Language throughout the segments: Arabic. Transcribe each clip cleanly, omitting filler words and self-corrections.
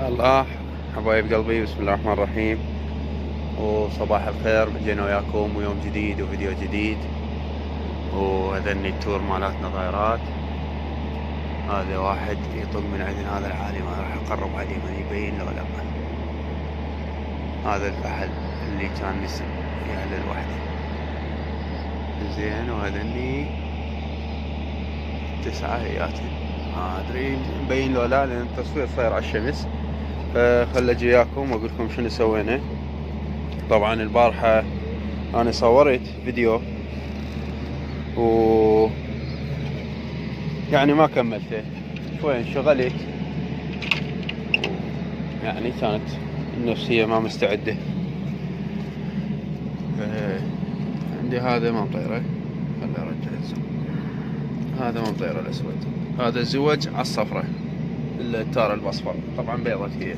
الله حبايب قلبي، بسم الله الرحمن الرحيم، وصباح الخير. جينا وياكم ويوم جديد وفيديو جديد. وهذني التور مالاتنا طائرات. هذا واحد يطق من عندنا، هذا العالي ما راح يقرب عليه ما يبين له لا. هذا الفحل اللي كان نسم يعلل وحده زين. وهذني 9 هيات، ما ادري مبين له لا لان التصوير صاير على الشمس. فخل اجي وياكم واقول لكم شنو سوينا. طبعا البارحة انا صورت فيديو و يعني ما كملته، شوي انشغلت، يعني كانت النفسية ما مستعدة. عندي هذا ما مطيرة، خلي ارجع الزوم. هذا ما مطيرة الاسود، هذا الزوج على الصفرة، التار الاصفر. طبعا بيضة، هي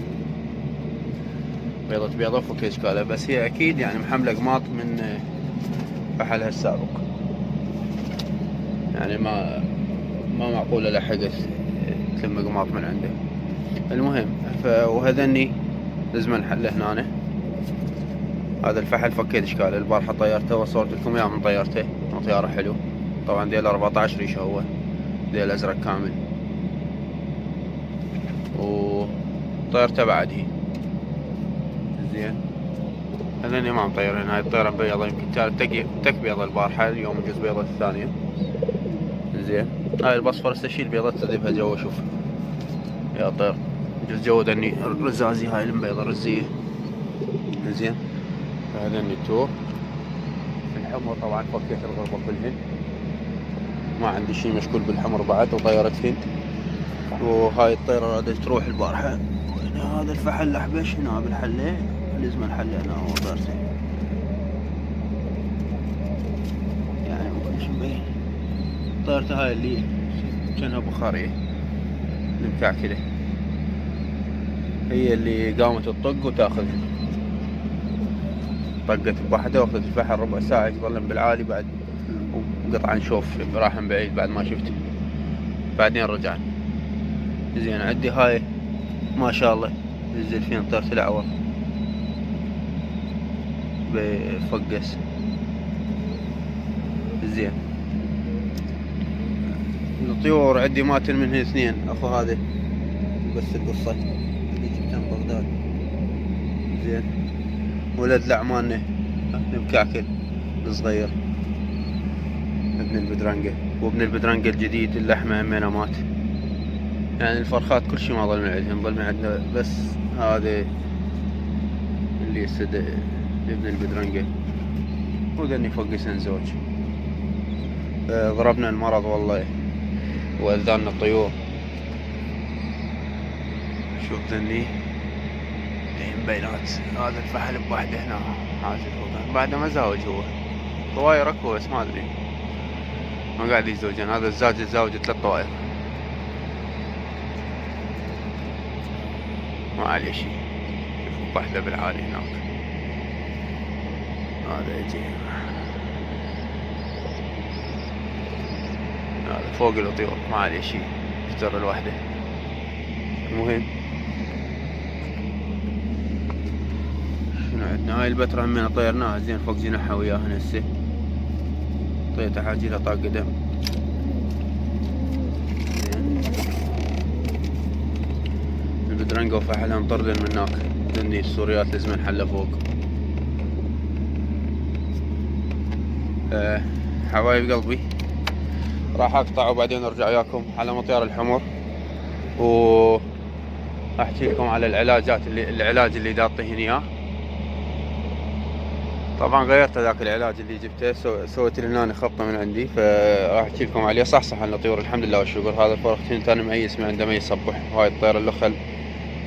بيضة فك اشكالها، بس هي اكيد يعني محملة قماط من فحلها السابق. يعني ما معقولة لحقت تلم قماط من عنده. المهم وهذني لازم نحله هنا. هذا الفحل فكيت اشكاله، البارحة طيرته وصورت لكم اياه من طيارته، طيارة حلو. طبعا ديل 14 ريشة، هو ديل ازرق كامل، وطيرته بعد هي زين. هذني ما مطيرين، هاي الطيرة مبيضة، يمكن كانت تك بيضة البارحة، اليوم يجوز بيضة الثانية زين. هاي البصفر استشيل بيضة تذبها جوا، شوف يا طير يجوز جو ذني رزازي، هاي المبيضة رزية زين. هذني التور الحمر، طبعا فكيت الغربة كلهن، ما عندي شي مشكول بالحمر بعد، وطيرتهن. وهاي الطيرة رادت تروح البارحة. هذا الفحل احبش هنا بالحلة، لازم الحلة هنا وطيرته، يعني ممكن شو مبين. طيرته هاي اللي كانها بخارية المكعكلة، هي اللي قامت تطق وتاخذ. طقت بواحدة واخذت الفحل ربع ساعة يظلم بالعالي، بعد وقطعا نشوف راح من بعيد بعد ما شفته، بعدين رجعنا زين. عندي هاي ما شاء الله نزل فين طيرة الأعور بفقس زين. الطيور عندي ماتن منهن 2، اخو هذا بس القصة اللي جبته من بغداد زين. ولد لعمانه المكعكل الصغير ابن البدرنقة، وابن البدرنقة الجديد اللحمة همينه مات. يعني الفرخات كل شي ما ظل من عندهم، ظل من عندنا بس هذا اللي يسد ابن البدرنقة. وذني فقسن زوج. ضربنا المرض والله وأذانا الطيور. شوف ذني بينات، هذا الفحل بوحده هنا عازل فوق، بعده مزاوج هو طواير اكو بس ما ادري ما قاعد يزوجن. هذا الزاوج يتزاوج 3 طواير ما عليه شي. شوف واحدة بالعالي هناك، هذا يجي هذا فوق الطيور ما عليه شي، اشتر الوحدة. المهم شنو عندنا، هاي البترة همينه طيرناها زين فوق جناحها وياها هسه، طيته حاجي لها طاق قدم زين. البدرنقة وفحلها مطردن من هناك، ذني السوريات لازم نحله فوق. حبايب قلبي راح اقطع وبعدين ارجع وياكم على مطيار الحمر، واحكي لكم على العلاج اللي داطيهن اياه. طبعا غيرت ذاك العلاج اللي جبته، سويت لنا خبطه من عندي، فراح احكي لكم عليه. صح الطيور الحمد لله والشكر. هذا الفرختين ثاني ميس من عنده ميس صبح، وهاي الطير اللخل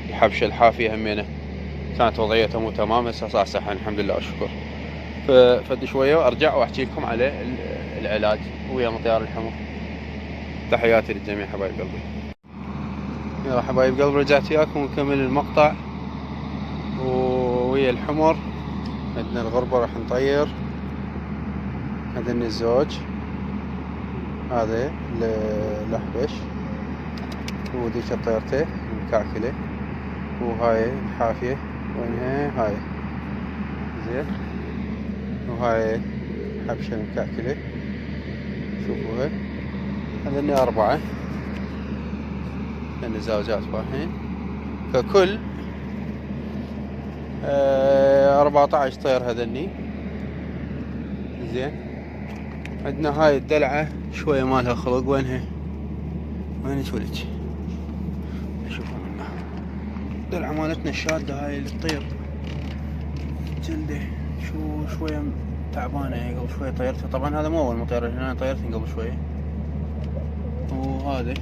الحبشه الحافيه همينه كانت وضعيتها مو تمام، هسه صح الحمد لله والشكر. ففد شويه وارجع واحكي لكم على العلاج ويا مطيار الحمر. تحياتي للجميع حبايب قلبي. يلا حبايب قلبي رجعت وياكم ونكمل المقطع ويا الحمر. عندنا الغربة راح نطير، هذن الزوج، هذا الأحبش، وديك طيرته مكعكلة، وهاي الحافية وينها هاي زين، وهاي حبشة مكعكلة شوفوها. هذني 4 لأن زوجات واحين، فكل 14 طير هذني زين. عندنا هاي الدلعة شوية مالها خلق، وينها؟ وين تولج؟ شوفوا منها الدلعة مالتنا الشادة هاي اللي تطير جلده شوية تعبانة. قبل شوية طيرتها، طبعا هذا مو أول ما طيرت، أنا طيرتني قبل شوية. وهذا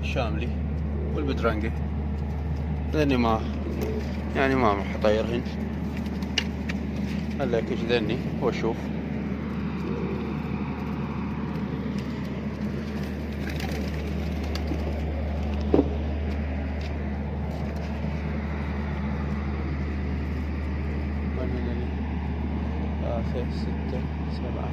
الشاملي والبدرنجة ذني ما راح اطيرهن هلا كش ذني واشوف. ثلاثة 6 7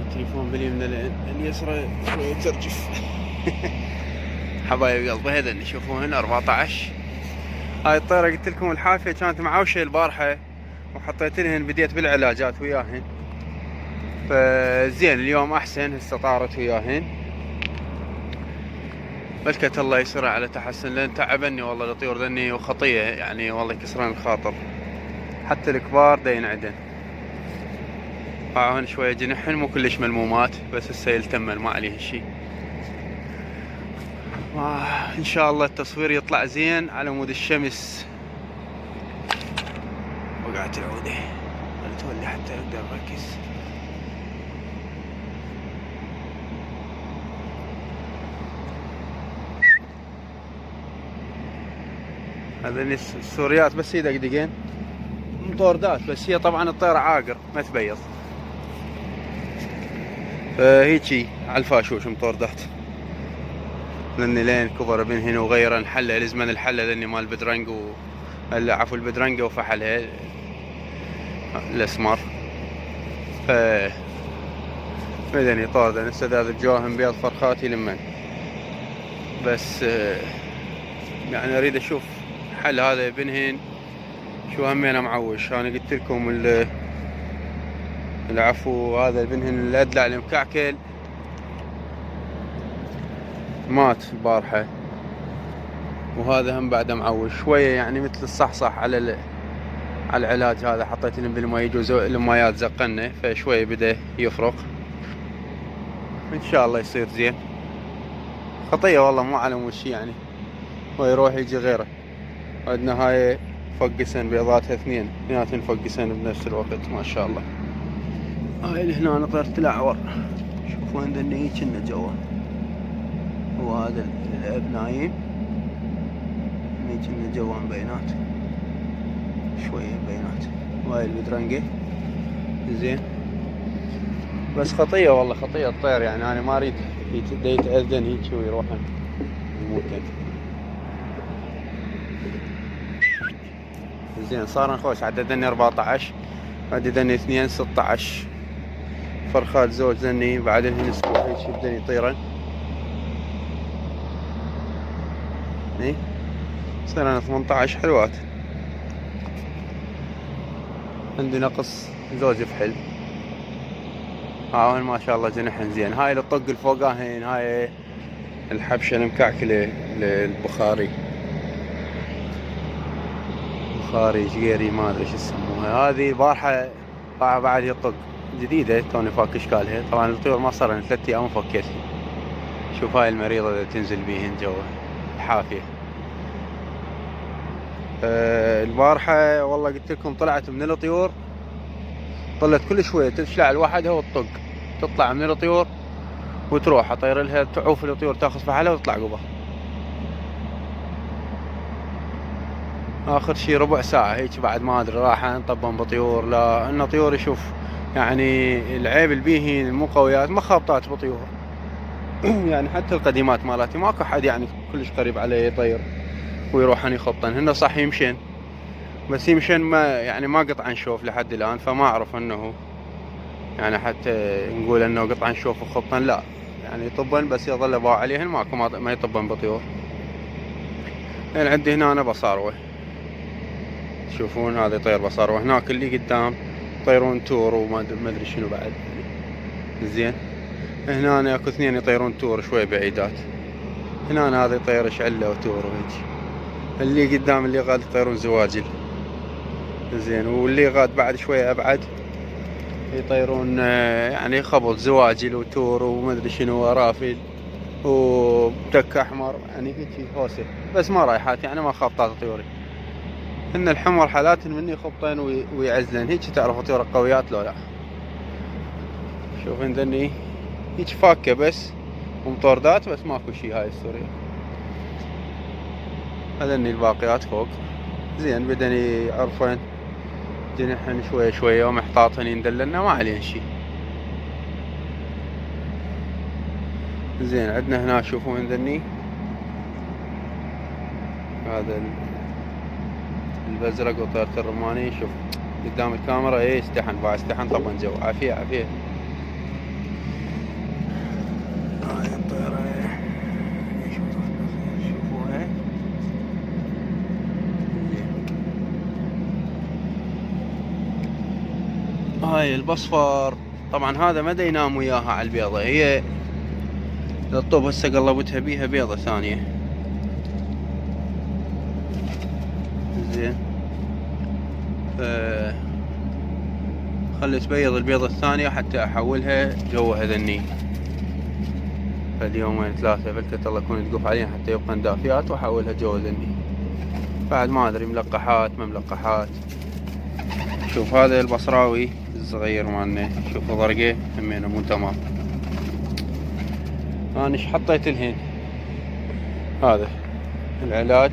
التليفون باليمنى اليسرى شوية ترجف. حبايب قلبي هذا شوفوهن 14. هاي الطيرة قلت لكم الحافية كانت معوشة البارحة وحطيت لهن، بديت بالعلاجات وياهن، فزين اليوم احسن، هسه طارت وياهن. بلكت الله يسرع على تحسن، لان تعبني والله الطيور ذني وخطية يعني، والله يكسران الخاطر. حتى الكبار دا ينعدن، باعوهن شوية جنحن مو كلش ملمومات، بس هسه يلتمن ما عليه شي. ان شاء الله التصوير يطلع زين على مود الشمس. وقعت العودة تولي حتى اقدر اركز. هذين السوريات بس هي دقدقين مطوردات، بس هي طبعا الطيرة عاقر ما تبيض، فهيجي على الفاشوش مطوردات. لاني لين كبر بين هنا وغير الحلة لزمن الحلة لاني مال بدرنج عفوا البدرنجة وفحلها الاسمر. ف مدني طاردة هسه الجواهم بيض فرخاتي لمن، بس يعني اريد اشوف حل هذا بنهن شو همينه معوش. انا قلت لكم العفو هذا البنهن الادلع المكعكل مات البارحة، وهذا هم بعده معوش شوية يعني مثل الصحصح على العلاج هذا. حطيت لهم بالماء يجوز المايات زقنه، فشوية بدا يفرق ان شاء الله يصير زين. خطية والله مو على مود شي يعني، ويروح يجي غيره. عندنا هاي فقسن بيضاتها اثنيناتن فقسن بنفس الوقت ما شاء الله. هاي اللي هنا طيرت الاعور شوفوا عندنا هيك كنا جوا، وهذا الاب نايم هيك كنا جوا بينات شوية بينات. وهاي البدرنجة زين، بس خطية والله خطية الطير يعني. انا ما اريد يتأذن هيك ويروحن يموتن. زين صار نخوش عددني 14 عددني 2 16 فرخات زوج ذني بعد الهن اسبوع هيك يبدن يطيرن. صار انا 18 حلوات. عندي نقص زوج فحل. هاون ما شاء الله جنحن زين. هاي الطق الفوقاهين هاي الحبشة المكعكلة للبخاري، بخاري جيري ما ادري شو يسموها. هذه بارحة بعد الطق جديدة توني فاك اشكالها. طبعا الطيور ما صار لها 3 ايام وفكيتها. شوف هاي المريضة اللي تنزل بيهن جوا الحافية. البارحة والله قلت لكم طلعت من الطيور، طلت كل شوية تشلع لوحدها وتطق، تطلع من الطيور وتروح اطير لها، تعوف الطيور تاخذ فحلها وتطلع قبها. اخر شي ربع ساعة هيك بعد ما ادري راح انطبن بطيور. لا انه طيور يشوف يعني العيب البيهين المقويات ما خابطات بطيور، يعني حتى القديمات مالاتي ماكو حد يعني كلش قريب عليه يطير ويروحن يخطن. هن صح يمشين بس يمشين ما قطعن شوف لحد الان، فما اعرف انه يعني حتى نقول انه قطعن شوف وخطن لا، يعني يطبن بس يظل باع عليهن ماكو ما يطبن بطيور. يعني عندي هنا أنا بصاروة، تشوفون هذا يطير بصاروة، هناك اللي قدام يطيرون تور وما ادري شنو بعد. زين هنا أنا اكو اثنين يطيرون تور شوي بعيدات، هنا أنا هذا يطير شعلة وتور وهيك. اللي قدام اللي غاد يطيرون زواجل. زين واللي غاد بعد شوي ابعد يطيرون يعني خبط زواجل وتور وما ادري شنو ورافل وبتك احمر، يعني هيك هوسه بس ما رايحات، يعني ما خابطات طيوري. ان الحمر حالات من يخبطين ويعزلن هيك تعرفوا طيور قويات لو لا. شوفين ذني هيك فاكه بس ومطوردات بس ماكو شي هاي السورية. هذني الباقيات فوق. زين بدن يعرفين جنحن شوية شوية ومحطاطهن يندللنا ما عليهن شي. زين عندنا هنا شوفون ذني هذا البزرق وطيرة الرماني. شوف قدام الكاميرا ايه استحن باع استحن طبعا جو عافية عافية. هاي الطيرة شوفوها. هاي البصفر طبعا هذا ما دا ينام وياها على البيضة، هي الطوب هسه قلبتها بيها بيضة ثانية. زين خلي تبيض البيضة الثانية حتى احولها جو هذني فاليومين ثلاثة فلتت الله يكون تقف عليها حتى يبقى دافيات واحولها جو هذني. بعد ما ادري ملقحات ما ملقحات. شوف هذا البصراوي الصغير مالنا شوفوا ضرقه همينه مو تمام. انا ايش حطيت لهن هذا العلاج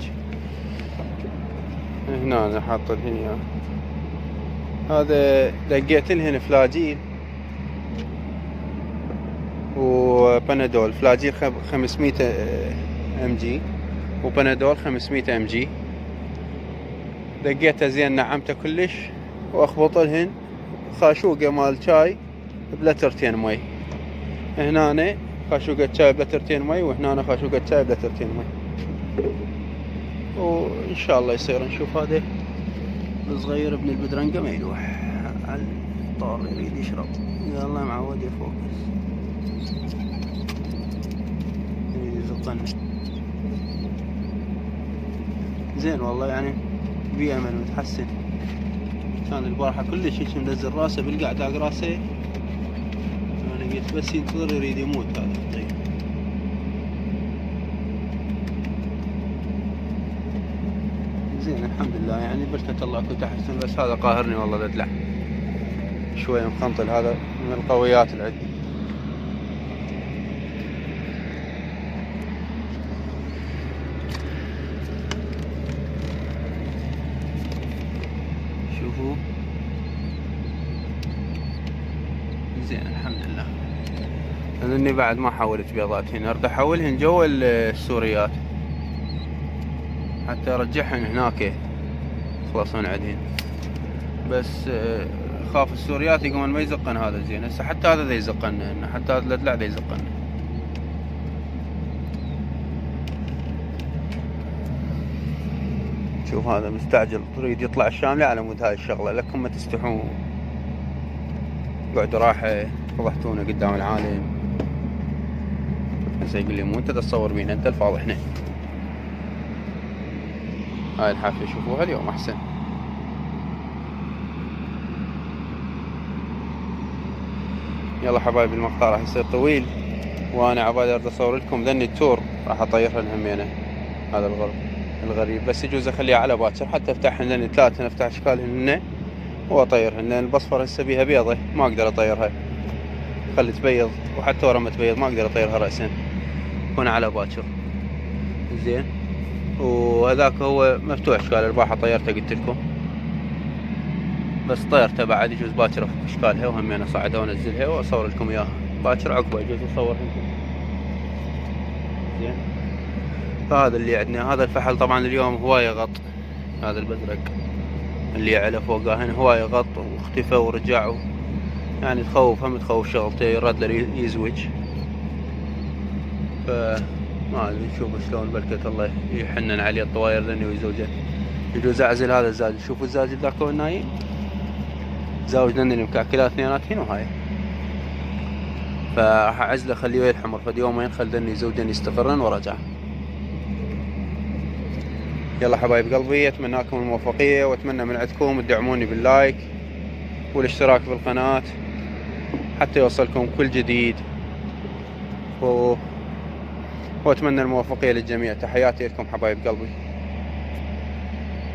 هنا انا حاط لهن اياه. هذا لقيت لهن فلاجيل وبنادول. فلاجيل 500 ام جي وبنادول 500 ام جي. دقيته زين نعمته كلش واخبط لهن خاشوقة مال شاي بلترتين مي. هنا خاشوقة شاي بلترتين مي وهنا خاشوقة شاي بلترتين مي وان شاء الله يصير. نشوف هذا الصغير ابن البدرنقة ما يلوح على الطار يريد يشرب. يا الله معود يفوكس يريد يزقنا. زين والله يعني بيأمل متحسن. كان البارحة كلش هيك منزل راسه بالقاع داق راسه. انا قلت بس ينتظر يريد يموت هذا الطير. زين الحمد لله يعني بركة الله كنت احسن. بس هذا قاهرني والله دلع شوية مخنطل. هذا من القويات اللي عندي. شوفوا زين الحمد لله. لاني بعد ما حولت بيضات هنا اريد احولهن جوا السوريات حتى ارجعهن هناك يخلصون عندهن. بس خاف السوريات يقومون ما يزقن هذا. زين هسه حتى هذا ذا يزقن، حتى هذا لا ذا يزقن. شوف هذا مستعجل يريد يطلع الشاملة على مود هاي الشغلة. لكم ما تستحون قعدوا راحة فضحتونا قدام العالم. هسه يقول لي مو انت تصور بينا انت الفاضحنا. هاي الحافلة شوفوها اليوم احسن. يلا حبايبي المقطع راح يصير طويل وانا عبالي اريد اصور لكم ذني التور راح اطيرها همينه. هذا الغريب بس يجوز اخليها على باكر حتى افتحهن لاني ثلاثة افتح اشكالهن هن واطيرهن. لان البصفر هسه بيها بيضة ما اقدر اطيرها. خلي تبيض وحتى ورا ما تبيض ما اقدر اطيرها رأسا هنا على باكر. زين وهذاك هو مفتوح اشكال البارحة طيرته قلت لكم. بس طيرته بعد يجوز باكر افك اشكالها وهمين اصعدها وانزلها واصور لكم اياها باكر عقبه يجوز اصورها لكم. زين. فهذا اللي عندنا. هذا الفحل طبعا اليوم هواية غط، هذا البزرق اللي على فوقه هنا هواية غط واختفى ورجع، يعني تخوف، هم تخوف شغلته، رد له يزوج. فما ادري نشوف شلون، بلكة الله يحنن عليه الطواير لانه يزوجه. يجوز اعزل هذا الزاج، شوفوا الزاج ذاك هو النايم، زاوج لنا المكعكلات اثنينات هنا وهاي، فراح اعزله اخليه ويا الحمر فد يومين، خلدني يزوجن يستقرن ورجع. يلا حبايب قلبي، اتمنى لكم الموفقية، واتمنى من عندكم تدعموني باللايك والاشتراك بالقناة حتى يوصلكم كل جديد، واتمنى الموفقية للجميع. تحياتي لكم حبايب قلبي.